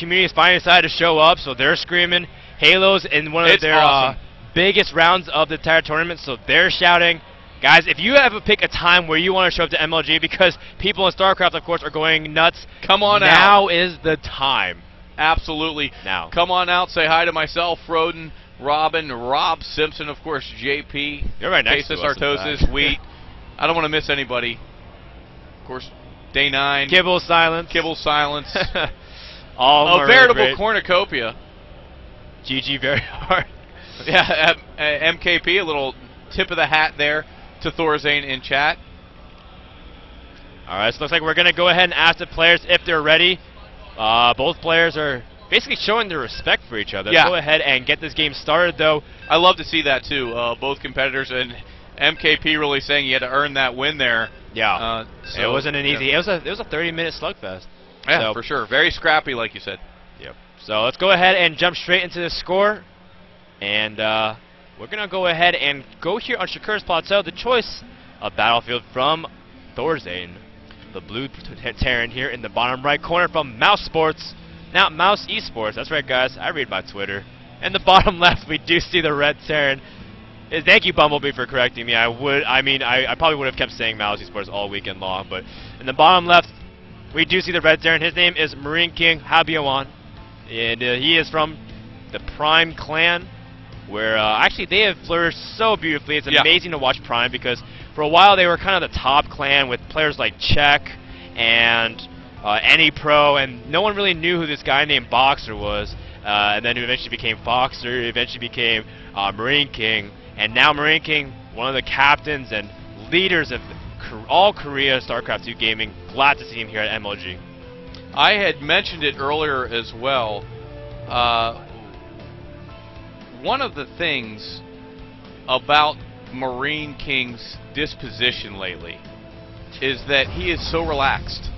community has finally decided to show up, so they're screaming. Halo's in one of their awesome. biggest rounds of the entire tournament, so they're shouting. Guys, if you have to pick a time where you want to show up to MLG, because people in StarCraft, of course, are going nuts, come on out. Now is the time. Absolutely. Now. Come on out, say hi to myself, Froden, Robin, Rob Simpson, of course, JP. You're right next to us. Artosis, Wheat. I don't want to miss anybody. Of course, Day 9. Kibble Silence. Kibble Silence. All a veritable cornucopia. GG very hard. Yeah, MKP, a little tip of the hat there to Thorzain in chat. All right, so it looks like we're going to go ahead and ask the players if they're ready. Both players are basically showing their respect for each other. Yeah. Go ahead and get this game started, though. I love to see that, too. Both competitors, and MKP really saying you had to earn that win there. Yeah, so it wasn't an easy. Yeah. It was a 30-minute slugfest. Yeah, so, for sure. Very scrappy, like you said. Yep. So let's go ahead and jump straight into the score. And we're going to go ahead and go here on Shakur's Plateau. The choice of Battlefield from Thorzain. The blue Terran here in the bottom right corner from Mouse Sports. Now, Mouse Esports. That's right, guys. I read my Twitter. In the bottom left, we do see the red Terran. Thank you, Bumblebee, for correcting me. I probably would have kept saying Mouse Esports all weekend long. But in the bottom left, we do see the red Terran. His name is MarineKing Habiawan. And he is from the Prime clan, where actually they have flourished so beautifully. It's amazing to watch Prime, because for a while they were kind of the top clan with players like Czech and AnyPro, and no one really knew who this guy named Boxer was. And then he eventually became Foxer, eventually became MarineKing, and now MarineKing, one of the captains and leaders of all Korea StarCraft 2 gaming. Glad to see him here at MLG. I had mentioned it earlier as well. One of the things about MarineKing's disposition lately is that he is so relaxed.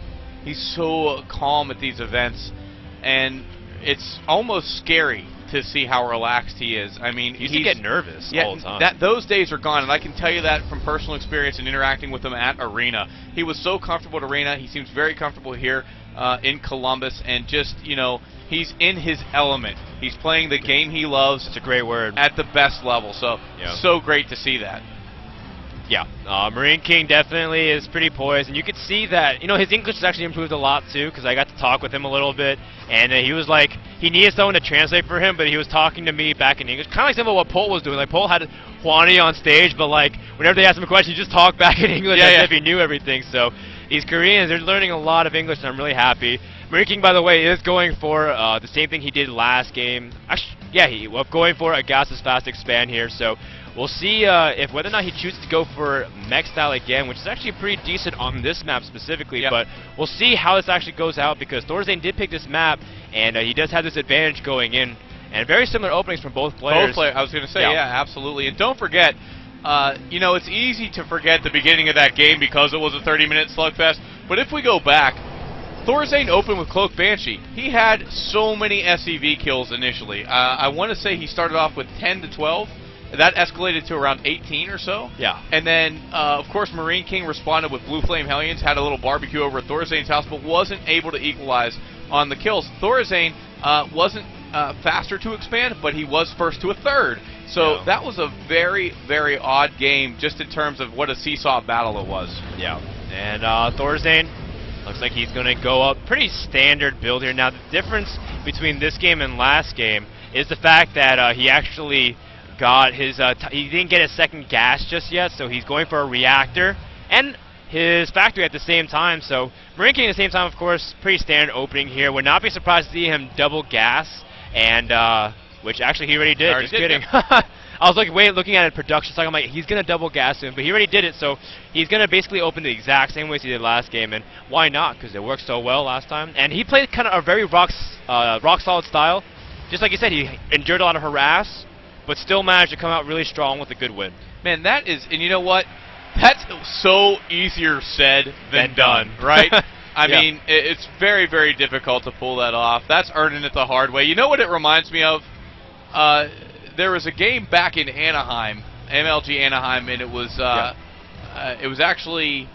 He's so calm at these events, and it's almost scary to see how relaxed he is. I mean, he used to get nervous all the time. Those days are gone, and I can tell you that from personal experience and interacting with him at Arena. He was so comfortable at Arena. He seems very comfortable here in Columbus, and just, you know, he's in his element. He's playing the game he loves. It's a great word. At the best level, so so great to see that. Yeah, MarineKing definitely is pretty poised, and you could see that, you know, his English has actually improved a lot too, because I got to talk with him a little bit, and he was like, he needed someone to translate for him, but he was talking to me back in English, kind of like some of what Pol was doing. Like, Pol had Juani on stage, but like, whenever they asked him a question, he just talked back in English as if he knew everything. So these Koreans, they're learning a lot of English, and I'm really happy. MarineKing, by the way, is going for the same thing he did last game. Actually, yeah, he was going for a Gas is Fast expand here, so we'll see if whether or not he chooses to go for mech style again, which is actually pretty decent on this map specifically. But we'll see how this actually goes out, because Thorzain did pick this map, and he does have this advantage going in, and very similar openings from both players. I was going to say, yeah, absolutely. And don't forget, you know, it's easy to forget the beginning of that game because it was a 30-minute slugfest. But if we go back, Thorzain opened with Cloak Banshee. He had so many SEV kills initially. I want to say he started off with 10 to 12. That escalated to around 18 or so. Yeah. And then, of course, MarineKing responded with Blue Flame Hellions, had a little barbecue over at Thorzain's house, but wasn't able to equalize on the kills. Thorzain wasn't faster to expand, but he was first to a third. So that was a very, very odd game, just in terms of what a seesaw battle it was. Yeah. And Thorzain looks like he's going to go up. Pretty standard build here. Now, the difference between this game and last game is the fact that he actually got his, he didn't get his second gas just yet, so he's going for a reactor and his factory at the same time. So MarineKing at the same time, of course, pretty standard opening here. Would not be surprised to see him double gas, and which actually he already did. Just kidding. I was looking at it production, so I'm like, he's gonna double gas him, but he already did it. So he's gonna basically open the exact same way as he did last game, and why not? Because it worked so well last time, and he played kind of a very rock solid style. Just like you said, he endured a lot of harass, but still managed to come out really strong with a good win. Man, that is, and you know what? That's so easier said than done, right? I mean, it's very, very difficult to pull that off. That's earning it the hard way. You know what it reminds me of? There was a game back in Anaheim, MLG Anaheim, and it was actually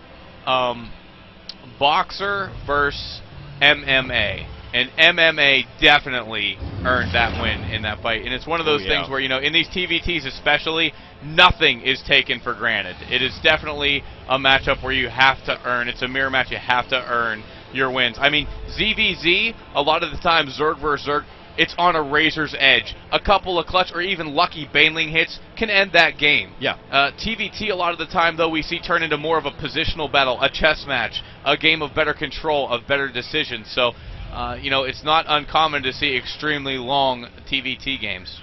Boxer versus MMA. And MMA definitely earned that win in that fight. And it's one of those things where, you know, in these TVTs especially, nothing is taken for granted. It is definitely a matchup where you have to earn. It's a mirror match. You have to earn your wins. I mean, ZVZ, a lot of the time, Zerg versus Zerg, it's on a razor's edge. A couple of clutch or even lucky Baneling hits can end that game. Yeah. TVT, a lot of the time, though, we see turn into more of a positional battle, a chess match, a game of better control, of better decisions. So, you know, it's not uncommon to see extremely long TVT games.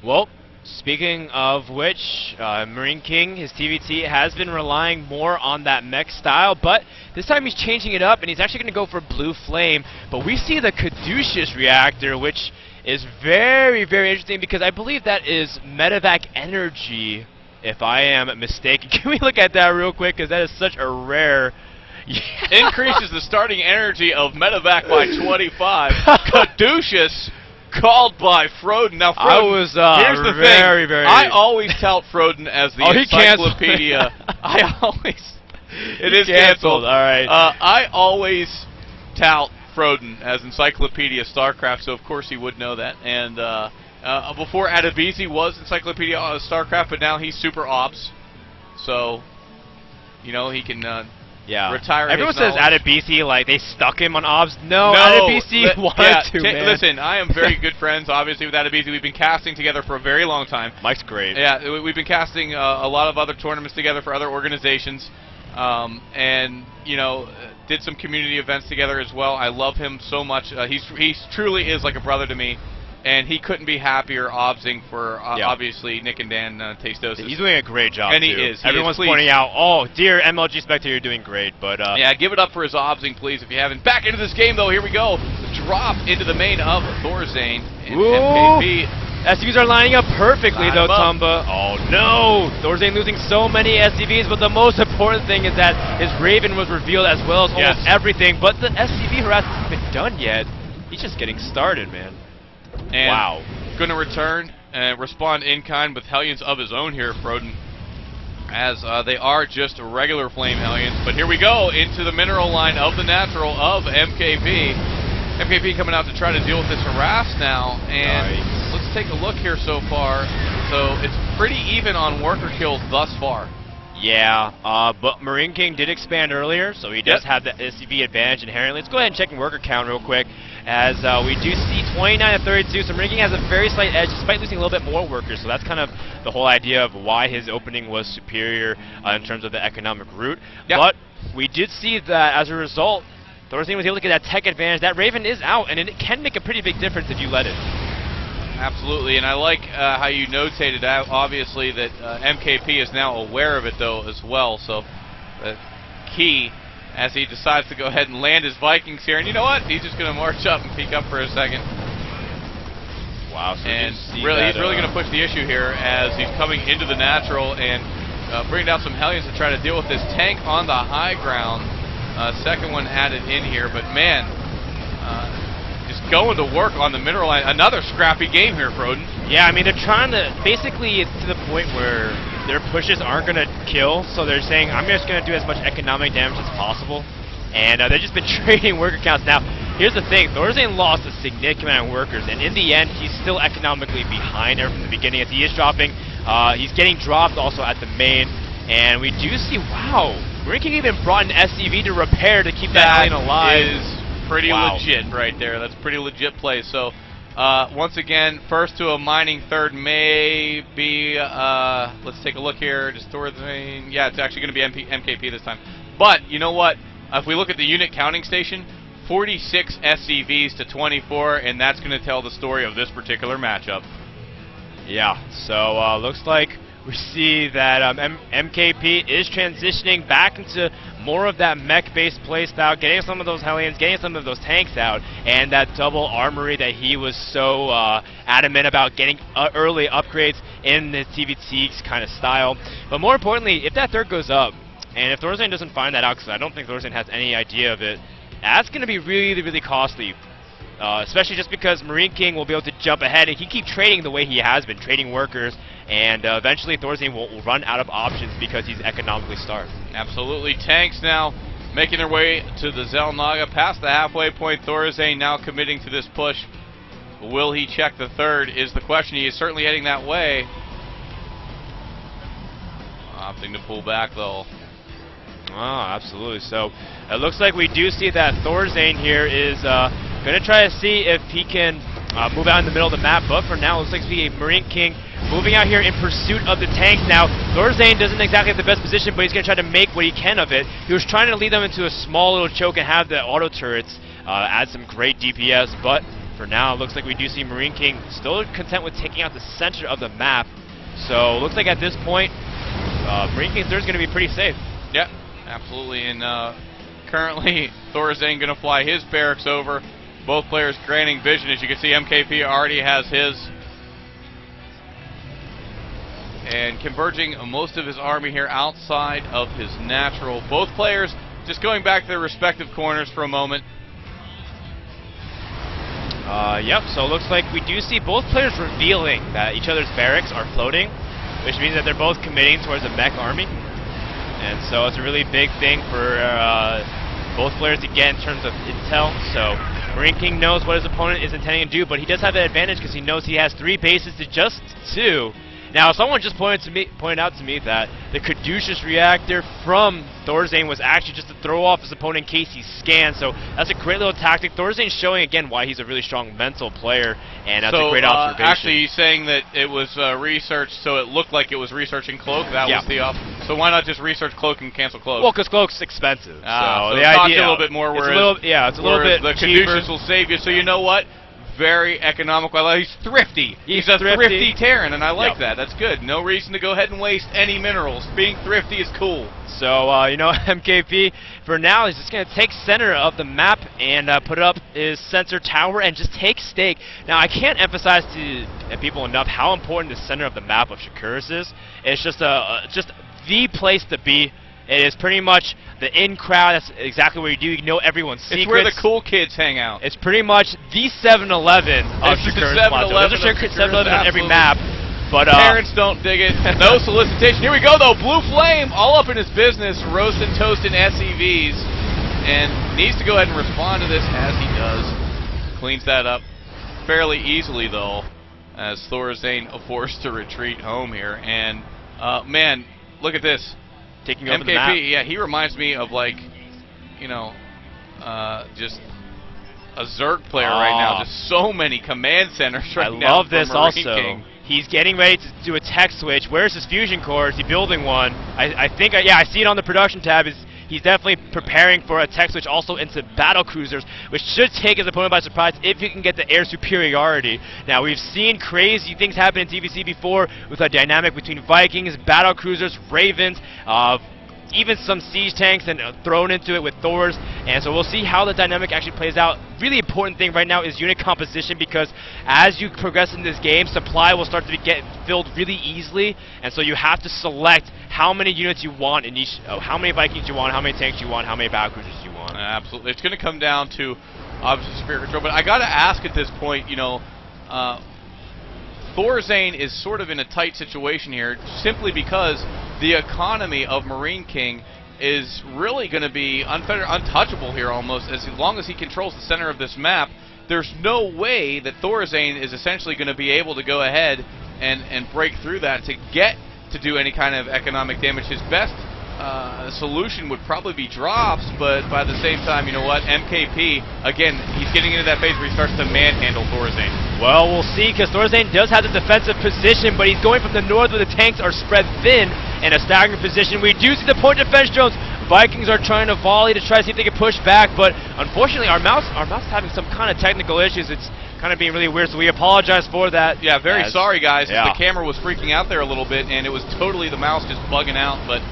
Well, speaking of which, MarineKing, his TVT, has been relying more on that mech style, but this time he's changing it up, and he's actually going to go for Blue Flame. But we see the Caduceus reactor, which is very, very interesting, because I believe that is Medevac energy, if I am mistaken. Can we look at that real quick, because that is such a rare... Increases the starting energy of Medevac by 25. Caduceus called by Froden. Now, Froden, here's the thing. I always tout Froden as the encyclopedia. It is canceled. All right. I always tout Froden as Encyclopedia StarCraft, so of course he would know that. And before Adebisi was Encyclopedia StarCraft, but now he's Super Ops. So, you know, he can retire. Everyone his says Adebisi like they stuck him on Obs. No, Adebisi wanted to, man. Listen, I am very good friends, obviously, with Adebisi. We've been casting together for a very long time. Mike's great. Yeah, we've been casting a lot of other tournaments together for other organizations. And, you know, did some community events together as well. I love him so much. He truly is like a brother to me. And he couldn't be happier obsing for, obviously, Nick and Dan Tastosis. He's doing a great job, and too. He is. Everyone's pointing out, oh, dear MLG Spectre, you're doing great. But yeah, give it up for his obsing, please, if you haven't. Back into this game, though. Here we go. Drop into the main of Thorzain. And MKP. SCVs are lining up perfectly, though, Tumba. Oh, no. Thorzain losing so many SCVs, but the most important thing is that his Raven was revealed as well as almost everything. But the SCV harass hasn't been done yet. He's just getting started, man. And going to return and respond in kind with Hellions of his own here, Froden, as they are just regular Flame Hellions. But here we go into the mineral line of the natural of MKP. MKP coming out to try to deal with this harass now, and let's take a look here so far. So it's pretty even on worker kills thus far. Yeah, but MarineKing did expand earlier, so he does have the SCV advantage inherently. Let's go ahead and check worker count real quick, as we do see 29 to 32, so MarineKing has a very slight edge despite losing a little bit more workers, so that's kind of the whole idea of why his opening was superior in terms of the economic route. But we did see that as a result, Thorzain was able to get that tech advantage. That Raven is out, and it can make a pretty big difference if you let it. Absolutely, and I like how you notated out, obviously, that MKP is now aware of it, though, as well. So, key as he decides to go ahead and land his Vikings here. And you know what? He's just going to march up and peek up for a second. Wow. So and he's really going to push the issue here as he's coming into the natural and bring down some Hellions to try to deal with this tank on the high ground. Second one added in here, but man, just going to work on the mineral line. Another scrappy game here, Froden. Yeah, I mean, they're trying to, basically it's to the point where their pushes aren't going to kill, so they're saying, I'm just going to do as much economic damage as possible. And they've just been trading worker counts. Now, here's the thing, Thorzain lost a significant amount of workers, and in the end, he's still economically behind there from the beginning as he is dropping. He's getting dropped also at the main, and we do see, wow, MarineKing even brought an SCV to repair to keep that alien alive. That is pretty legit right there. That's pretty legit play. So, once again, first to a mining third may be, let's take a look here, just Thorzain. Yeah, it's actually going to be MKP this time. But, you know what? If we look at the unit counting station, 46 SCVs to 24, and that's going to tell the story of this particular matchup. Yeah, so looks like we see that MKP is transitioning back into more of that mech-based playstyle, getting some of those Hellions, getting some of those tanks out, and that double armory that he was so adamant about getting early upgrades in the TVT kind of style. But more importantly, if that third goes up, and if Thorzain doesn't find that out, because I don't think Thorzain has any idea of it, that's going to be really, really costly. Especially just because MarineKing will be able to jump ahead and he keep trading the way he has been, trading workers, and eventually Thorzain will run out of options because he's economically starved. Absolutely. Tanks now making their way to the Zelnaga, past the halfway point. Thorzain now committing to this push. Will he check the third is the question. He is certainly heading that way. Opting to pull back, though. Oh, absolutely. So it looks like we do see that Thorzain here is going to try to see if he can move out in the middle of the map. But for now, it looks like we see MarineKing moving out here in pursuit of the tanks. Now, Thorzain doesn't exactly have the best position, but he's going to try to make what he can of it. He was trying to lead them into a small little choke and have the auto turrets add some great DPS. But for now, it looks like we do see MarineKing still content with taking out the center of the map. So it looks like at this point, MarineKing's third is going to be pretty safe. Yeah, absolutely. And currently, Thorzain going to fly his barracks over. Both players granting vision. As you can see, MKP already has his. And converging most of his army here outside of his natural. Both players just going back to their respective corners for a moment. Yep, so it looks like we do see both players revealing that each other's barracks are floating, which means that they're both committing towards a mech army. And so it's a really big thing for both players to get in terms of intel. So MarineKing knows what his opponent is intending to do, but he does have an advantage because he knows he has 3 bases to just 2. Now, someone just pointed out to me that the caduceus reactor from Thorzain was actually just to throw off his opponent in case he scans. So that's a great little tactic. Thorzain's showing again why he's a really strong mental player, and that's a great observation. Actually, he's saying that it was researched, so it looked like it was researching cloak. That was the so why not just research cloak and cancel cloak? Well, because cloak's expensive. So the idea a little bit more. Whereas it's a little bit the cheaper. caduceus will save you. So you know what? Very economical. He's thrifty. He's a thrifty Terran, and I like that. That's good. No reason to go ahead and waste any minerals. Being thrifty is cool. So, you know, MKP, for now, is just going to take center of the map and put up his sensor tower and just take stake. Now, I can't emphasize to people enough how important the center of the map of Shakuris is. It's just the place to be. It is pretty much the in crowd. That's exactly what you do. You know everyone's secrets. It's where the cool kids hang out. It's pretty much the 7-Eleven of Shakuris Plateau. There's a 7-Eleven on every map. But parents don't dig it. No solicitation. Here we go, though. Blue Flame, all up in his business, roasting, toasting SEVs. And needs to go ahead and respond to this, as he does. Cleans that up fairly easily, though, as Thorzain forced to retreat home here. And, man, look at this. Taking over the map. Yeah, he reminds me of, like, you know, just a Zerg player right now. Just so many command centers right now. I love this also. He's getting ready to do a tech switch. Where's his fusion core? Is he building one? I think, yeah, I see it on the production tab. He's definitely preparing for a tech switch also into battle cruisers, which should take his opponent by surprise if he can get the air superiority. Now, we've seen crazy things happen in TVC before with a dynamic between Vikings, battle cruisers, Ravens, even some siege tanks and thrown into it with Thors. And so we'll see how the dynamic actually plays out. Really important thing right now is unit composition, because as you progress in this game, supply will start to get filled really easily, and so you have to select how many units you want in each, how many Vikings you want, how many tanks you want, how many battle cruisers you want. Absolutely. It's going to come down to obviously spirit control, but I got to ask at this point, you know, Thorzain is sort of in a tight situation here simply because the economy of MarineKing is really going to be untouchable here almost. As long as he controls the center of this map, there's no way that Thorzain is essentially going to be able to go ahead and break through that to get to do any kind of economic damage. His best solution would probably be drops, but by the same time, you know what, MKP, again, he's getting into that phase where he starts to manhandle Thorzain. Well, we'll see, because Thorzain does have the defensive position, but he's going from the north where the tanks are spread thin in a staggering position. We do see the point defense drones. Vikings are trying to volley to try to see if they can push back, but unfortunately our mouse is having some kind of technical issues. It's kind of being really weird, so we apologize for that. Yeah, very sorry, guys. Yeah. The camera was freaking out there a little bit, and it was totally the mouse just bugging out, but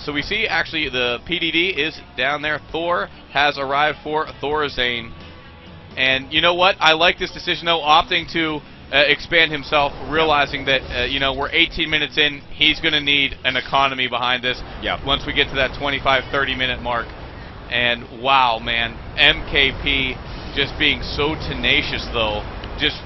so we see actually the PDD is down there. Thor has arrived for Thorzain. And you know what? I like this decision, though, opting to expand himself, realizing that, you know, we're 18 minutes in. He's going to need an economy behind this once we get to that 25-30 minute mark. And wow, man, MKP just being so tenacious, though, just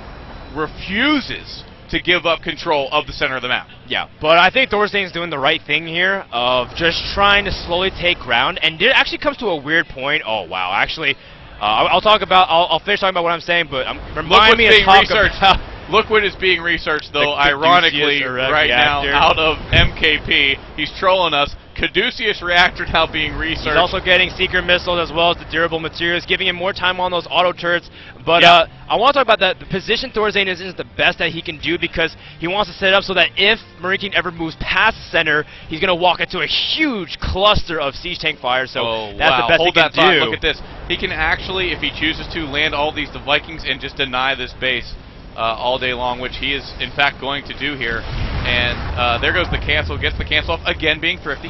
refuses to give up control of the center of the map. Yeah, but I think Thorzain's doing the right thing here of just trying to slowly take ground, and it actually comes to a weird point. Oh wow, actually, I'll finish talking about what I'm saying, but remind me to talk about. Look what is being researched, though, ironically, right now, out of MKP. He's trolling us. Caduceus reactor now being researched. He's also getting seeker missiles as well as the durable materials, giving him more time on those auto turrets. But I want to talk about the position Thorzain isn't the best that he can do, because he wants to set it up so that if MarineKing ever moves past center, he's going to walk into a huge cluster of siege tank fire. So that's the best he can do. Look at this. He can actually, if he chooses to, land all these Vikings and just deny this base all day long, which he is in fact going to do here. And there goes the cancel. Gets the cancel off again, being thrifty,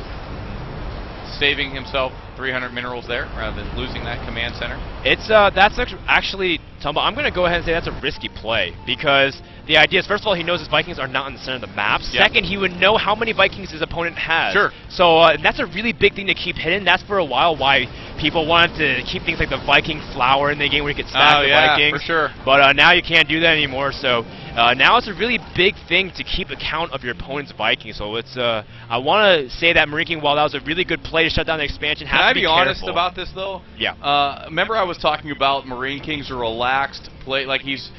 saving himself 300 minerals there rather than losing that command center. It's that's actually, Tumble, I'm going to go ahead and say that's a risky play, because the idea is, first of all, he knows his Vikings are not in the center of the map. Yep. Second, he would know how many Vikings his opponent has. Sure. So that's a really big thing to keep hidden. That's for a while why people wanted to keep things like the Viking flower in the game where you could stack the Vikings. For sure. But now you can't do that anymore. So now it's a really big thing to keep account of your opponent's Vikings. So it's I want to say that MarineKing, while that was a really good play to shut down the expansion, has to be careful. Can I be honest about this, though? Yeah. Remember I was talking about MarineKing's relaxed play, like his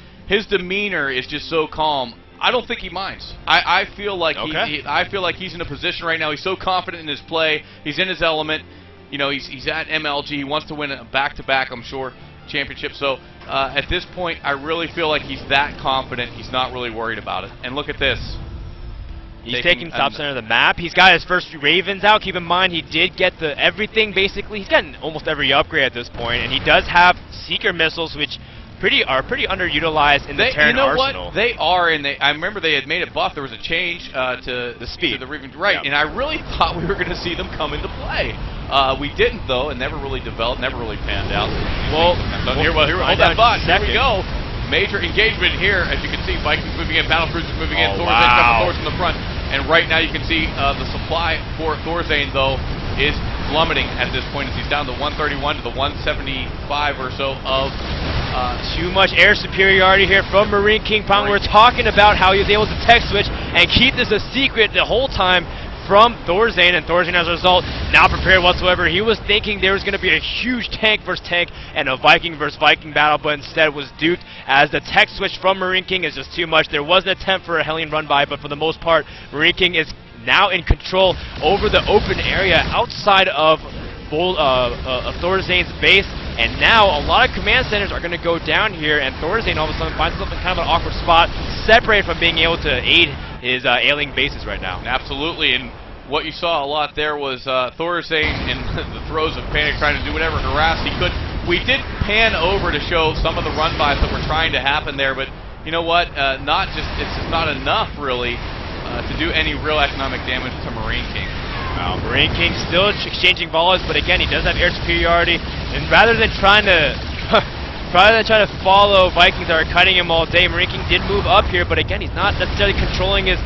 demeanor is just so calm. I don't think he minds. I feel like I feel like he's in a position right now. He's so confident in his play. He's in his element. You know, he's at MLG. He wants to win a back-to-back, I'm sure, championship. So at this point, I really feel like he's that confident. He's not really worried about it. And look at this. He's taking top center of the map. He's got his first Ravens out. Keep in mind, he did get the everything, basically. He's gotten almost every upgrade at this point, and he does have seeker missiles, which are pretty underutilized in the Terran arsenal. What? They are, and I remember they had made a buff. There was a change to the speed. To the Ravens, right? Yep. And I really thought we were going to see them come into play. We didn't, though, and never really developed, never really panned out. Well, hold that thought. Here we go. Major engagement here, as you can see. Vikings moving in, battle cruisers moving in. Thorzain coming forward from the front, and right now you can see the supply for Thorzain, though, is plummeting at this point as he's down to 131 to the 175 or so of. Too much air superiority here from MarineKing. We're talking about how he was able to tech switch and keep this a secret the whole time from Thorzain, and Thorzain, as a result, not prepared whatsoever. He was thinking there was going to be a huge tank versus tank and a Viking versus Viking battle, but instead was duped as the tech switch from MarineKing is just too much. There was an attempt for a Hellion run by, but for the most part, MarineKing is now in control over the open area outside of Thorzain's base. And now a lot of command centers are going to go down here, and Thorzain all of a sudden finds himself in kind of an awkward spot, separated from being able to aid his ailing bases right now. Absolutely, and what you saw a lot there was Thorzain in the throes of panic, trying to do whatever harass he could. We did pan over to show some of the run-bys that were trying to happen there, but you know what? It's just not enough, really, to do any real economic damage to MarineKing. MarineKing still exchanging volleys, but again, he does have air superiority, and rather than trying to follow Vikings that are cutting him all day, MarineKing did move up here, but again, he's not necessarily controlling his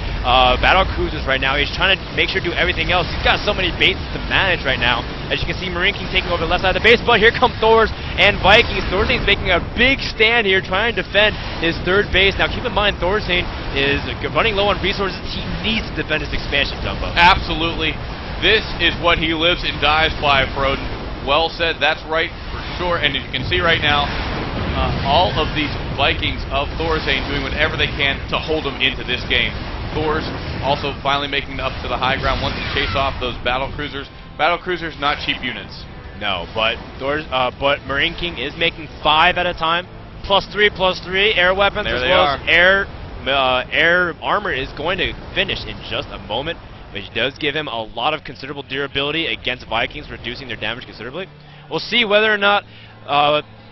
battle cruisers right now. He's trying to make sure to do everything else. He's got so many bases to manage right now. As you can see, MarineKing taking over the left side of the base, but here come Thors and Vikings. Thorzain's making a big stand here, trying to defend his third base. Now, keep in mind, Thorzain is running low on resources. He needs to defend his expansion, Dumbo. Absolutely. This is what he lives and dies by, Froden. Well said, that's right, for sure. And as you can see right now, all of these Vikings of Thorzain doing whatever they can to hold him into this game. Thors also finally making it up to the high ground once to chase off those battle cruisers. Battle cruisers, not cheap units. No, but MarineKing is making 5 at a time. +3/+3 air weapons, as well as air armor is going to finish in just a moment, which does give him a lot of considerable durability against Vikings, reducing their damage considerably. We'll see whether or not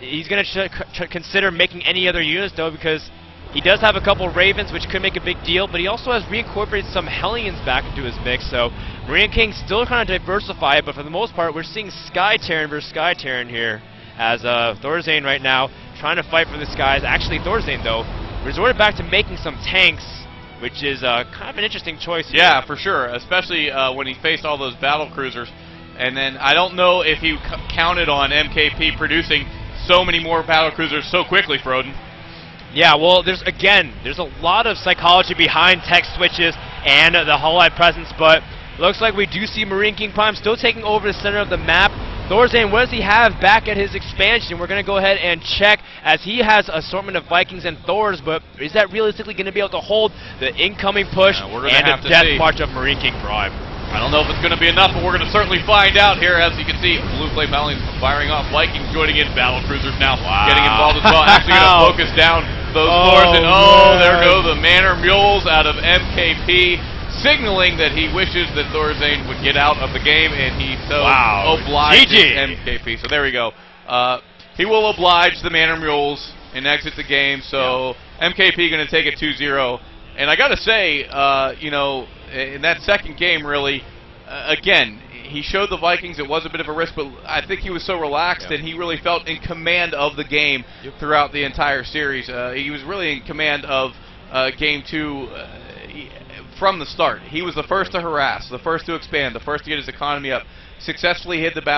he's going to consider making any other units, though, because he does have a couple Ravens, which could make a big deal, but he also has reincorporated some Hellions back into his mix, so MarineKing still trying to diversify it, but for the most part, we're seeing Sky Terran versus Sky Terran here, as Thorzain right now trying to fight for the skies. Actually, Thorzain, though, resorted back to making some tanks, which is kind of an interesting choice here. Yeah, for sure, especially when he faced all those battle cruisers. And then I don't know if he counted on MKP producing so many more battle cruisers so quickly, Froden. Yeah, well, there's a lot of psychology behind tech switches and the Hololive presence, but looks like we do see MarineKing Prime still taking over the center of the map. Thorzain, what does he have back at his expansion? We're going to go ahead and check, as he has assortment of Vikings and Thors, but is that realistically going to be able to hold the incoming push and the death march of MarineKing Prime? I don't know if it's going to be enough, but we're going to certainly find out here. As you can see, Blue Flame Battalion firing off, Vikings joining in, battle cruisers now getting involved as well. Actually going to focus down those Thors, and there go the Manor Mules out of MKP, signaling that he wishes that Thorzain would get out of the game, and he so obliges MKP. So there we go. He will oblige the Manor Mules and exit the game, so MKP going to take it 2-0. And I got to say, you know, in that second game, really, again, he showed the Vikings it was a bit of a risk, but I think he was so relaxed and he really felt in command of the game throughout the entire series. He was really in command of Game 2 from the start. He was the first to harass, the first to expand, the first to get his economy up, successfully hid the battle.